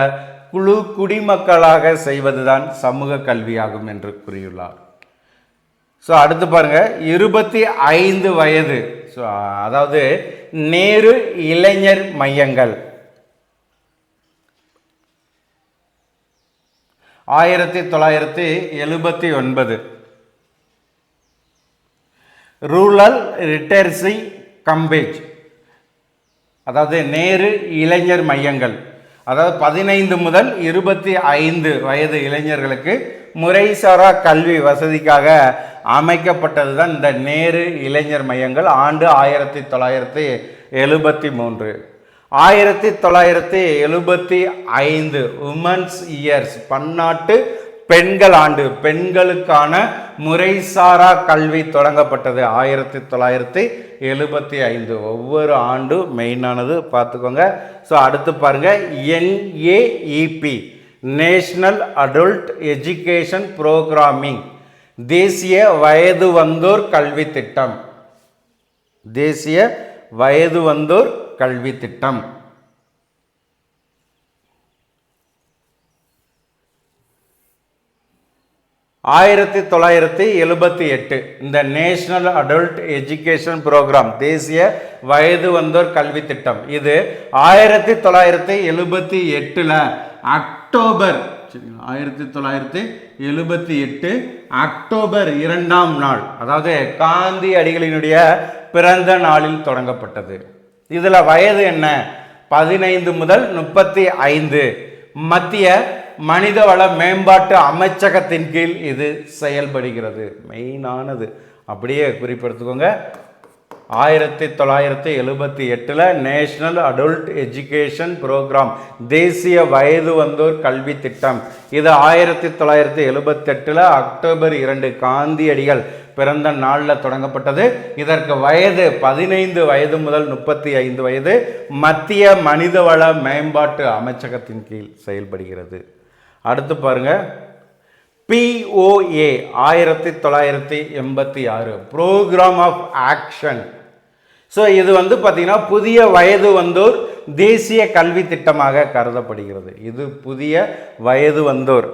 குடிமக்களாக செய்வதுதான் சமூக கல்வியாகும் என்று கூறியுள்ளார். ஸோ அடுத்து பாருங்க, 25 வயது, ஸோ அதாவது நேரு இளைஞர் மையங்கள் 1979. ரூரல் லிட்டரசி கம்பேஜ், அதாவது நேரு இளைஞர் மையங்கள், அதாவது 15 முதல் 25 வயது இளைஞர்களுக்கு முறைசாரா கல்வி வசதிக்காக அமைக்கப்பட்டது தான் இந்த நேரு இளைஞர் மையங்கள். ஆண்டு 1973. 1975 உமன்ஸ் இயர்ஸ், பன்னாட்டு பெண்கள் ஆண்டு, பெண்களுக்கான முறைசாரா கல்வி தொடங்கப்பட்டது 1975. ஒவ்வொரு ஆண்டு மெயினானது பார்த்துக்கோங்க. ஸோ அடுத்து பாருங்க, NAEP national adult education programming, தேசிய வயது வந்தோர் கல்வி திட்டம். தேசிய வயது வந்தோர் கல்வி திட்டம். ஆயிரத்தி 1978 இந்த நேஷனல் அடல்ட் எஜுகேஷன் புரோகிராம், தேசிய வயது வந்தோர் கல்வி திட்டம், இது 1978 அக்டோபர் 1978 அக்டோபர் 2ஆம் நாள், அதாவது காந்தி அடிகளினுடைய பிறந்த நாளில் தொடங்கப்பட்டது. இதில் வயது என்ன? 15 முதல் 35 மத்திய மனிதவள மேம்பாட்டு அமைச்சகத்தின் கீழ் இது செயல்படுகிறது. மெயினானது அப்படியே குறிப்பெடுத்துக்கோங்க. 1978 நேஷனல் அடல்ட் எஜுகேஷன் ப்ரோக்ராம், தேசிய வயது வந்தோர் கல்வி திட்டம். இது 1978 அக்டோபர் 2 காந்தியடிகள் பிறந்த நாளில் தொடங்கப்பட்டது. இதற்கு வயது 15 வயது முதல் 35 வயது. மத்திய மனிதவள மேம்பாட்டு அமைச்சகத்தின் கீழ் செயல்படுகிறது. அடுத்து பாருங்க, POA 1986 program of action. So இது வந்து பார்த்தீங்கன்னா புதிய வயது வந்தோர் தேசிய கல்வி திட்டமாக கருதப்படுகிறது. இது புதிய வயது வந்தோர்,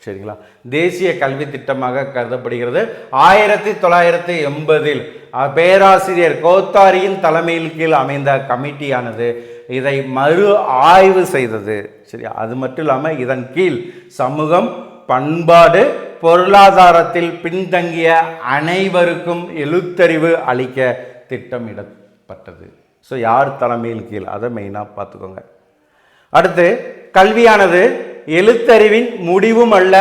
சரிங்களா, தேசிய கல்வி திட்டமாக கருதப்படுகிறது. 1980 பேராசிரியர் கோத்தாரியின் தலைமையில் கீழ் அமைந்த கமிட்டியானது இதை மறு ஆய்வு செய்தது. சரி, அது மட்டும் இல்லாமல் இதன் கீழ் சமூகம், பண்பாடு, பொருளாதாரத்தில் பின்தங்கிய அனைவருக்கும் எழுத்தறிவு அளிக்க திட்டமிடப்பட்டது. ஸோ யார் தலைமையில் கீழ், அதை மெயினாக பார்த்துக்கோங்க. அடுத்து, கல்வியானது எழுத்தறிவின் முடிவும் அல்ல,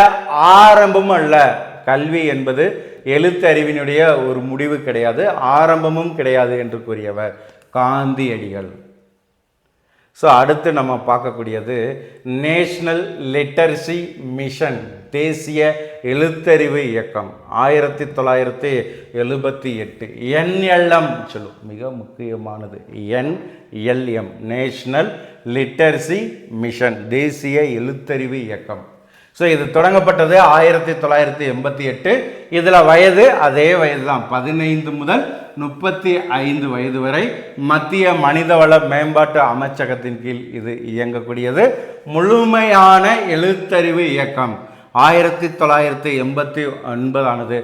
ஆரம்பமும் அல்ல. கல்வி என்பது எழுத்தறிவினுடைய ஒரு முடிவு கிடையாது, ஆரம்பமும் கிடையாது என்று கூறியவர் காந்தியடிகள். ஸோ அடுத்து நம்ம பார்க்கக்கூடியது நேஷனல் லிட்டரசி மிஷன், தேசிய எழுத்தறிவு இயக்கம் 1978. NLM சொல்லும், மிக முக்கியமானது NLM, நேஷனல் லிட்டரசி மிஷன், தேசிய எழுத்தறிவு இயக்கம். ஸோ இது தொடங்கப்பட்டது 1988. இதில் வயது அதே வயது தான், 15 முதல் 35 வயது வரை. மத்திய மனிதவள மேம்பாட்டு அமைச்சகத்தின் கீழ் இது இயங்கக்கூடியது. முழுமையான எழுத்தறிவு இயக்கம் 1989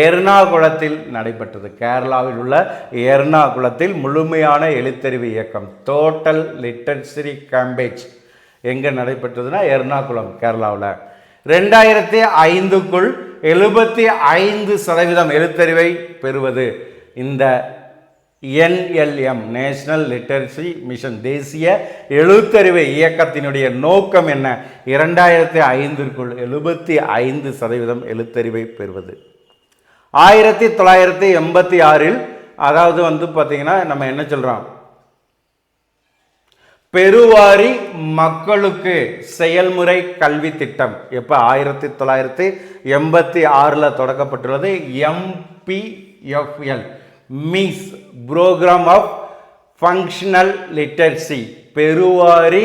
எர்ணாகுளத்தில் நடைபெற்றது. கேரளாவில் உள்ள எர்ணாகுளத்தில் முழுமையான எழுத்தறிவு இயக்கம், டோட்டல் லிட்டரசி கேம்பேஜ் எங்கே நடைபெற்றதுன்னா எர்ணாகுளம், கேரளாவில். 2005க்குள் 75% எழுத்தறிவை பெறுவது இந்த NLM, நேஷனல் லிட்டரசி மிஷன், தேசிய எழுத்தறிவு இயக்கத்தினுடைய நோக்கம் என்ன? 2005க்குள் 75% எழுத்தறிவை பெறுவது. 1986 அதாவது வந்து பார்த்தீங்கன்னா நம்ம என்ன சொல்கிறோம், பெருவாரி மக்களுக்கு செயல்முறை கல்வி திட்டம். எப்போ? 1986 தொடக்கப்பட்டுள்ளது. MPFL, mass program of functional literacy, பெருவாரி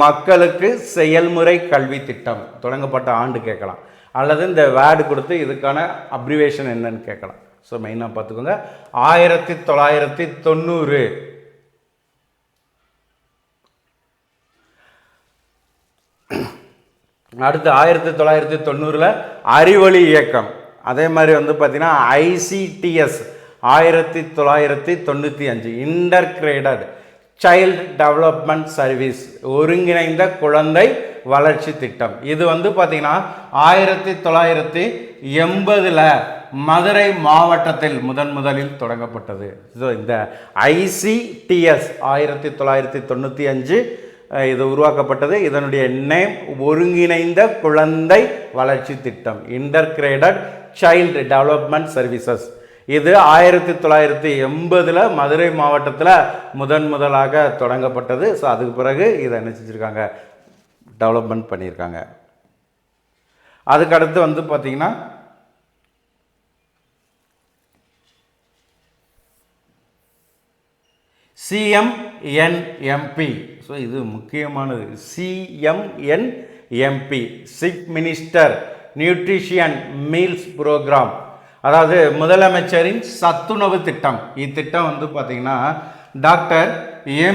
மக்களுக்கு செயல்முறை கல்வி திட்டம். தொடங்கப்பட்ட ஆண்டு கேட்கலாம், அல்லது இந்த வேர்டு கொடுத்து இதுக்கான அப்ரிவேஷன் என்னன்னு கேட்கலாம். ஸோ மெயினாக பார்த்துக்கோங்க. 1990. அடுத்து 1990 அறிவொளி இயக்கம். அதே மாதிரி வந்து பார்த்தீங்கன்னா ICTS 1995 இன்டர்கிரேடட் சைல்டு டெவலப்மெண்ட் சர்வீஸ், ஒருங்கிணைந்த குழந்தை வளர்ச்சி திட்டம். இது வந்து பார்த்தீங்கன்னா 1980 மதுரை மாவட்டத்தில் முதலில் தொடங்கப்பட்டது. ஸோ இந்த ICTS 1995 இது உருவாக்கப்பட்டது. இதனுடைய நேம் ஒருங்கிணைந்த குழந்தை வளர்ச்சி திட்டம், இன்டர்கிரேடட் சைல்டு டெவலப்மெண்ட் சர்வீசஸ். இது 1980 மதுரை மாவட்டத்தில் முதலாக தொடங்கப்பட்டது. ஸோ அதுக்கு பிறகு இதை என்ன செஞ்சுருக்காங்க, டெவலப்மெண்ட் பண்ணியிருக்காங்க. அதுக்கடுத்து வந்து பார்த்திங்கன்னா CMNMP. ஸோ இது முக்கியமானது. CMNMP, chief minister nutrition meals program, அதாவது முதலமைச்சரின் சத்துணவு திட்டம். இத்திட்டம் வந்து பார்த்திங்கன்னா டாக்டர்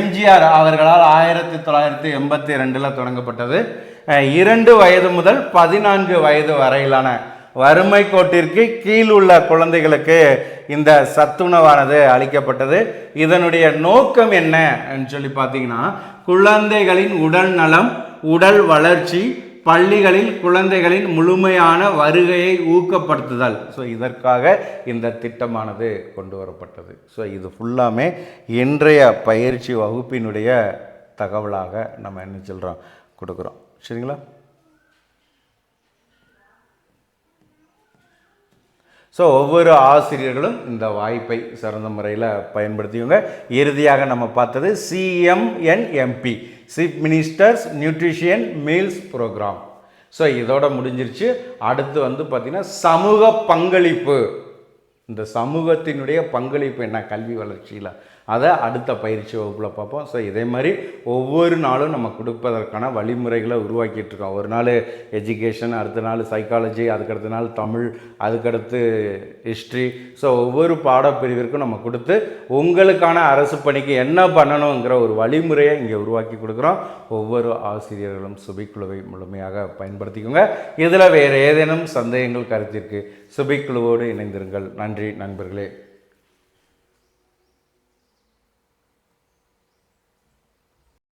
MGR அவர்களால் 1982 தொடங்கப்பட்டது. 2 வயது முதல் 14 வயது வரையிலான வறுமை கோட்டிற்கு கீழ் உள்ள குழந்தைகளுக்கு இந்த சத்துணவானது அளிக்கப்பட்டது. இதனுடைய நோக்கம் என்ன சொல்லி பார்த்தீங்கன்னா, குழந்தைகளின் உடல் நலம், உடல் வளர்ச்சி, பள்ளிகளில் குழந்தைகளின் முழுமையான வருகையை ஊக்கப்படுத்துதல். ஸோ இதற்காக இந்த திட்டமானது கொண்டு வரப்பட்டது. ஸோ இது ஃபுல்லாமே இன்றைய பயிற்சி வகுப்பினுடைய தகவலாக நம்ம என்ன சொல்கிறோம் கொடுக்குறோம். சரிங்களா? ஸோ ஒவ்வொரு ஆசிரியர்களும் இந்த வாய்ப்பை சிறந்த முறையில் பயன்படுத்திக்கோங்க. இறுதியாக நம்ம பார்த்தது CMNMP, chief ministers nutrition meals program. So இதோட முடிஞ்சிருச்சு. அடுத்து பார்த்திங்கன்னா சமூக பங்களிப்பு. இந்த சமூகத்தினுடைய பங்களிப்பு என்ன கல்வி வளர்ச்சியில், அதை அடுத்த பயிற்சி வகுப்பில் பார்ப்போம். ஸோ இதே மாதிரி ஒவ்வொரு நாளும் நம்ம கொடுப்பதற்கான வழிமுறைகளை உருவாக்கிட்டு இருக்கோம். ஒரு நாள் எஜுகேஷன், அடுத்த நாள் சைக்காலஜி, அதுக்கடுத்த நாள் தமிழ், அதுக்கடுத்து ஹிஸ்ட்ரி. ஸோ ஒவ்வொரு பாடப்பிரிவிற்கும் நம்ம கொடுத்து உங்களுக்கான அரசு பணிக்கு என்ன பண்ணணுங்கிற ஒரு வழிமுறையை இங்கே உருவாக்கி கொடுக்குறோம். ஒவ்வொரு ஆசிரியர்களும் சுபிக்குழுவை முழுமையாக பயன்படுத்திக்கோங்க. இதில் வேறு ஏதேனும் சந்தேகங்கள் கருத்திற்கு சுபிக்குழுவோடு இணைந்திருங்கள். நன்றி நண்பர்களே.